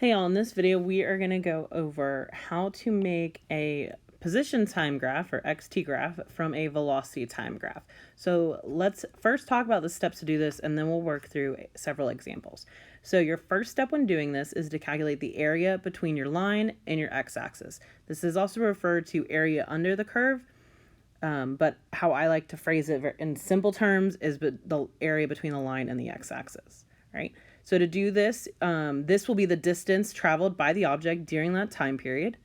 Hey, all, in this video, we are going to go over how to make a position time graph or XT graph from a velocity time graph. So let's first talk about the steps to do this, and then we'll work through several examples. So your first step when doing this is to calculate the area between your line and your x-axis. This is also referred to area under the curve, but how I like to phrase it in simple terms is the area between the line and the x-axis, right? So to do this, this will be the distance traveled by the object during that time period.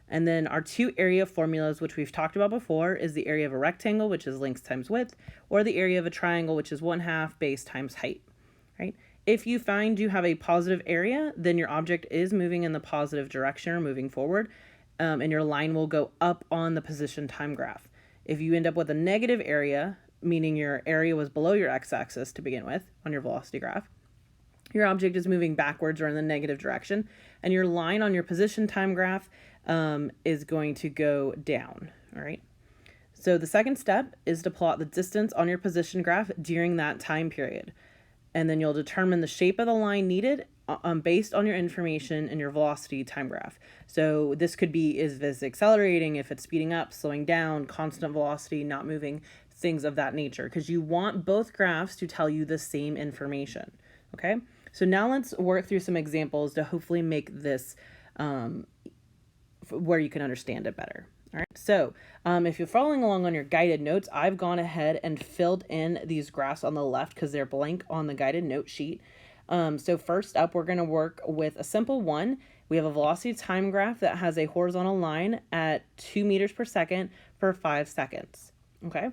And then our two area formulas, which we've talked about before, is the area of a rectangle, which is length times width, or the area of a triangle, which is 1/2 base times height, right? If you find you have a positive area, then your object is moving in the positive direction or moving forward, and your line will go up on the position time graph. If you end up with a negative area, meaning your area was below your x-axis to begin with on your velocity graph, your object is moving backwards or in the negative direction, and your line on your position time graph is going to go down, all right? So the second step is to plot the distance on your position graph during that time period. And then you'll determine the shape of the line needed based on your information in your velocity time graph. So this could be, is this accelerating, if it's speeding up, slowing down, constant velocity, not moving, things of that nature, because you want both graphs to tell you the same information, okay? So now let's work through some examples to hopefully make this where you can understand it better. All right, so if you're following along on your guided notes, I've gone ahead and filled in these graphs on the left because they're blank on the guided note sheet. So first up, we're going to work with a simple one. We have a velocity time graph that has a horizontal line at 2 meters per second for 5 seconds. Okay.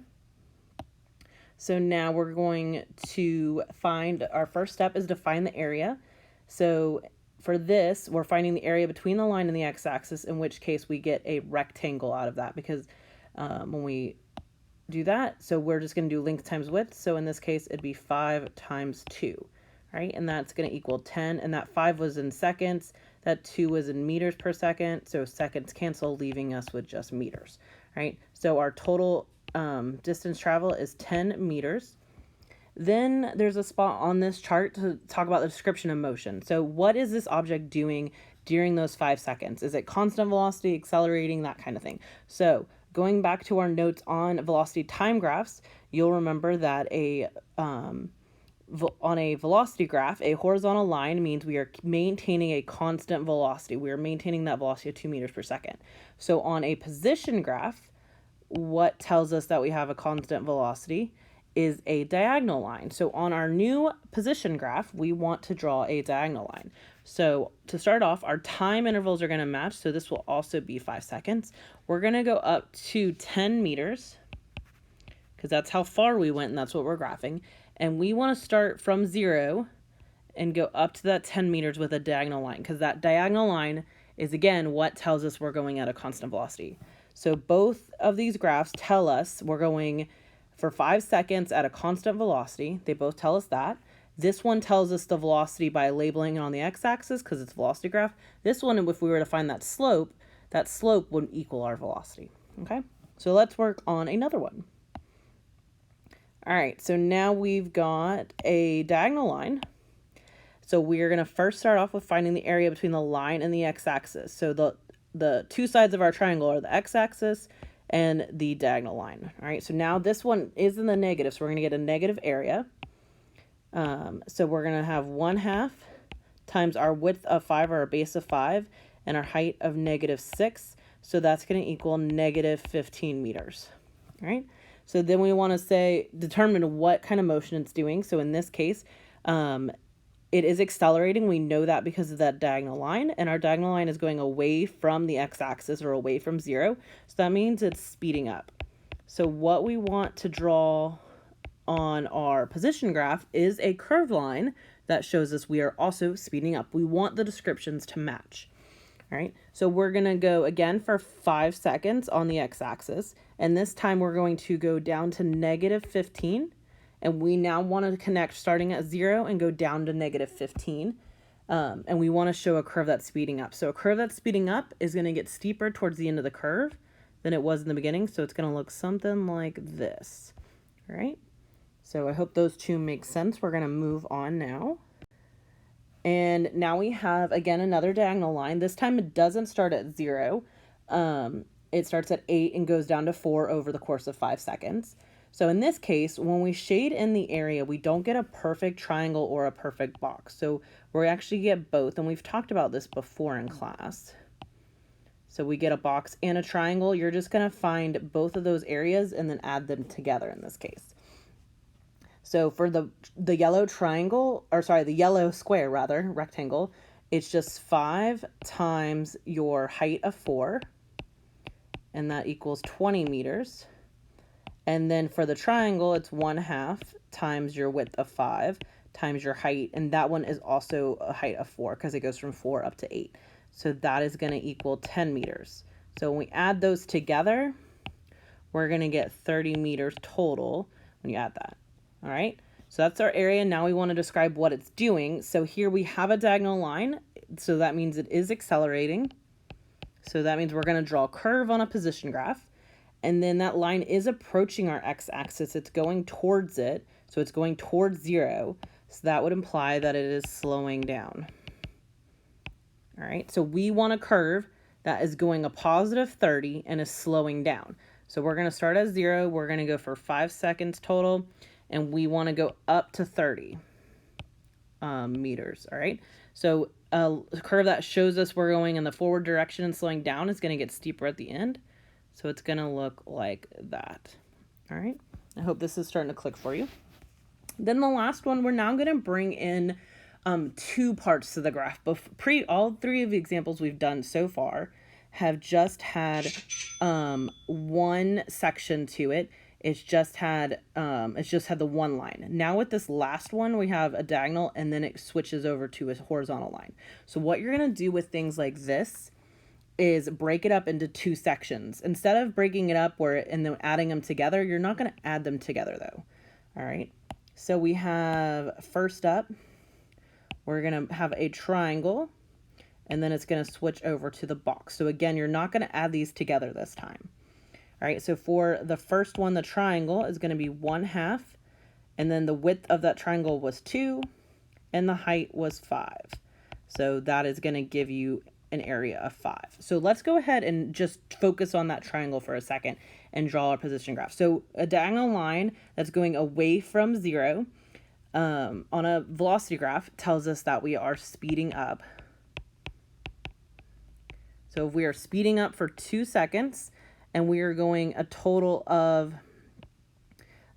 So now we're going to find, our first step is to find the area. So for this, we're finding the area between the line and the x-axis, in which case we get a rectangle out of that, because when we do that, so we're just going to do length times width. So in this case, it'd be 5 times 2, right? And that's going to equal 10. And that 5 was in seconds. That 2 was in meters per second. So seconds cancel, leaving us with just meters, right? So our total distance travel is 10 meters. Then there's a spot on this chart to talk about the description of motion. So what is this object doing during those 5 seconds? Is it constant velocity, accelerating, that kind of thing? So going back to our notes on velocity time graphs, you'll remember that on a velocity graph, a horizontal line means we are maintaining a constant velocity. We are maintaining that velocity of 2 meters per second. So on a position graph, what tells us that we have a constant velocity is a diagonal line. So on our new position graph, we want to draw a diagonal line. So to start off, our time intervals are going to match. So this will also be 5 seconds. We're going to go up to 10 meters because that's how far we went and that's what we're graphing. And we want to start from 0 and go up to that 10 meters with a diagonal line, because that diagonal line is, again, what tells us we're going at a constant velocity. So both of these graphs tell us we're going for 5 seconds at a constant velocity. They both tell us that. This one tells us the velocity by labeling it on the x-axis because it's a velocity graph. This one, if we were to find that slope would equal our velocity. Okay, so let's work on another one. All right, so now we've got a diagonal line. So we're going to first start off with finding the area between the line and the x-axis. So the two sides of our triangle are the x-axis and the diagonal line. All right, so now this one is in the negative, so we're going to get a negative area. So we're going to have 1/2 times our width of 5, or our base of 5, and our height of -6. So that's going to equal -15 meters. All right, so then we want to determine what kind of motion it's doing. So in this case, it is accelerating. We know that because of that diagonal line, and our diagonal line is going away from the x-axis, or away from 0. So that means it's speeding up. So what we want to draw on our position graph is a curved line that shows us we are also speeding up. We want the descriptions to match. All right, so we're going to go again for 5 seconds on the x-axis, and this time we're going to go down to -15. And we now want to connect starting at 0 and go down to -15. And we want to show a curve that's speeding up. So a curve that's speeding up is going to get steeper towards the end of the curve than it was in the beginning. So it's going to look something like this. All right. So I hope those two make sense. We're going to move on now. And now we have, again, another diagonal line. This time it doesn't start at 0. It starts at 8 and goes down to 4 over the course of 5 seconds. So in this case, when we shade in the area, we don't get a perfect triangle or a perfect box. So we actually get both, and we've talked about this before in class. So we get a box and a triangle. You're just going to find both of those areas and then add them together in this case. So for the yellow triangle, or sorry, the yellow square rather, rectangle, it's just 5 times your height of 4, and that equals 20 meters. And then for the triangle, it's 1/2 times your width of 5 times your height, and that one is also a height of 4 because it goes from 4 up to 8. So that is going to equal 10 meters. So when we add those together, we're going to get 30 meters total when you add that. All right, so that's our area. Now we want to describe what it's doing. So here we have a diagonal line, so that means it is accelerating. So that means we're going to draw a curve on a position graph, and then that line is approaching our x-axis. It's going towards it, so it's going towards 0. So that would imply that it is slowing down. All right, so we want a curve that is going a positive 30 and is slowing down. So we're going to start at 0. We're going to go for 5 seconds total, and we want to go up to 30 meters. All right, so a curve that shows us we're going in the forward direction and slowing down is going to get steeper at the end. So it's going to look like that. All right, I hope this is starting to click for you. Then the last one, we're now going to bring in 2 parts to the graph. All 3 of the examples we've done so far have just had one section to it. It's just had the one line. Now with this last one, we have a diagonal, and then it switches over to a horizontal line. So what you're going to do with things like this is break it up into 2 sections. Instead of breaking it up and then adding them together, you're not going to add them together though. All right. So we have, first up, we're going to have a triangle, and then it's going to switch over to the box. So again, you're not going to add these together this time. All right, so for the first one, the triangle is going to be 1/2, and then the width of that triangle was 2, and the height was 5. So that is going to give you an area of 5. So let's go ahead and just focus on that triangle for a second and draw our position graph. So a diagonal line that's going away from 0 on a velocity graph tells us that we are speeding up. So if we are speeding up for 2 seconds, and we are going a total of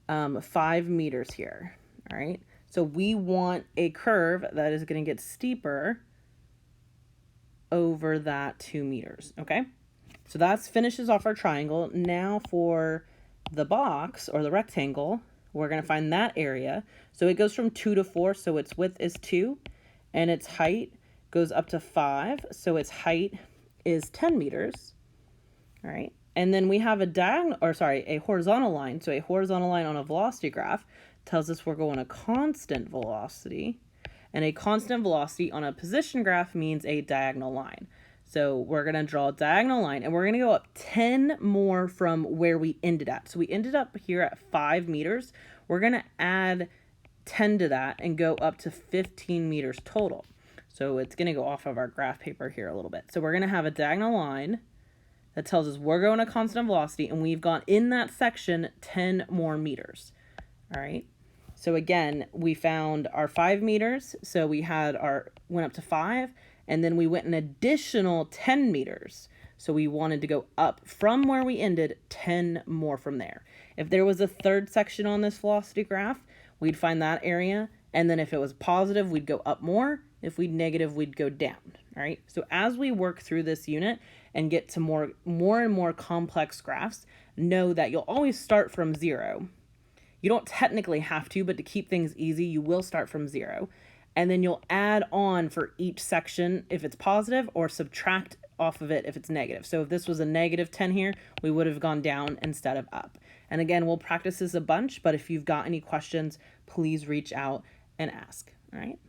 5 meters here. All right, so we want a curve that is going to get steeper over that 2 meters. Okay, so that finishes off our triangle. Now for the box or the rectangle, we're going to find that area. So it goes from 2 to 4, so its width is 2, and its height goes up to 5, so its height is 10 meters. All right. And then we have a horizontal line. So a horizontal line on a velocity graph tells us we're going a constant velocity. And a constant velocity on a position graph means a diagonal line. So we're going to draw a diagonal line, and we're going to go up 10 more from where we ended at. So we ended up here at 5 meters. We're going to add 10 to that and go up to 15 meters total. So it's going to go off of our graph paper here a little bit. So we're going to have a diagonal line that tells us we're going a constant velocity, and we've gone in that section 10 more meters. All right. So again, we found our 5 meters. So we went up to 5, and then we went an additional 10 meters. So we wanted to go up from where we ended 10 more from there. If there was a third section on this velocity graph, we'd find that area. And then if it was positive, we'd go up more. If we'd negative, we'd go down. All right. So as we work through this unit and get to more and more complex graphs, know that you'll always start from 0. You don't technically have to, but to keep things easy, you will start from 0. And then you'll add on for each section if it's positive, or subtract off of it if it's negative. So if this was a negative 10 here, we would have gone down instead of up. And again, we'll practice this a bunch, but if you've got any questions, please reach out and ask. All right.